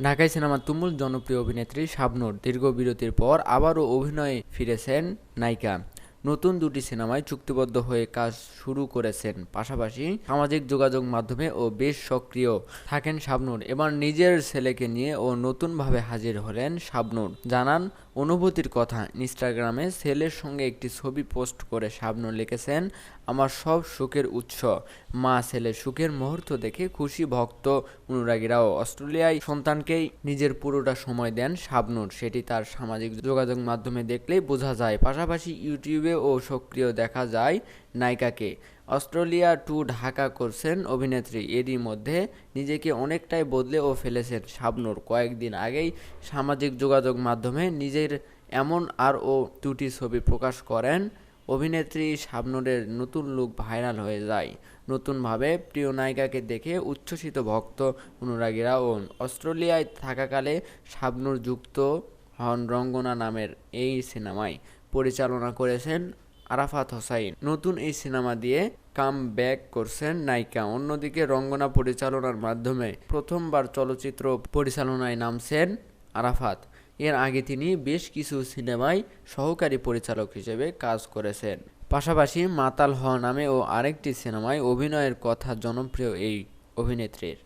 ঢাকাই সিনেমার তুমুল জনপ্রিয় অভিনেত্রী শাবনূর দীর্ঘ বিরতির পর আবারও অভিনয়ে ফিরেছেন নায়িকা। নতুন দুটি সিনেমায় চুক্তিবদ্ধ হয়ে কাজ শুরু করেছেন। পাশাপাশি সামাজিক যোগাযোগ মাধ্যমে ও বেশ সক্রিয় থাকেন শাবনূর। এবার নিজের ছেলেকে নিয়ে ও নতুনভাবে হাজির হলেন শাবনূর। জানান অনুভূতির কথা। ইনস্টাগ্রামে ছেলের সঙ্গে একটি ছবি পোস্ট করে শাবনূর লিখেছেন, আমার সব সুখের উৎস। মা ছেলের সুখের মুহূর্ত দেখে খুশি ভক্ত অনুরাগীরাও। অস্ট্রেলিয়ায় সন্তানকেই নিজের পুরোটা সময় দেন শাবনূর, সেটি তার সামাজিক যোগাযোগ মাধ্যমে দেখলেই বোঝা যায়। পাশাপাশি ইউটিউবেও সক্রিয় দেখা যায় নায়িকাকে। অস্ট্রেলিয়া টু ঢাকা করছেন অভিনেত্রী। এরই মধ্যে নিজেকে অনেকটাই বদলেও ফেলেছেন শাবনূর। কয়েকদিন আগেই সামাজিক যোগাযোগ মাধ্যমে নিজের এমন আরও দুটি ছবি প্রকাশ করেন অভিনেত্রী। শাবনূরের নতুন লুক ভাইরাল হয়ে যায়। নতুনভাবে প্রিয় নায়িকাকে দেখে উচ্ছ্বসিত ভক্ত অনুরাগীরা। ও অস্ট্রেলিয়ায় থাকাকালে শাবনূর যুক্ত হন রঙ্গনা নামের এই সিনেমায়। পরিচালনা করেছেন আরাফাত হোসাইন। নতুন এই সিনেমা দিয়ে কাম ব্যাক করছেন নায়িকা। অন্যদিকে রঙ্গনা পরিচালনার মাধ্যমে প্রথমবার চলচ্চিত্র পরিচালনায় নামছেন আরাফাত। এর আগে তিনি বেশ কিছু সিনেমায় সহকারী পরিচালক হিসেবে কাজ করেছেন। পাশাপাশি মাতাল হ নামে ও আরেকটি সিনেমায় অভিনয়ের কথা জনপ্রিয় এই অভিনেত্রীর।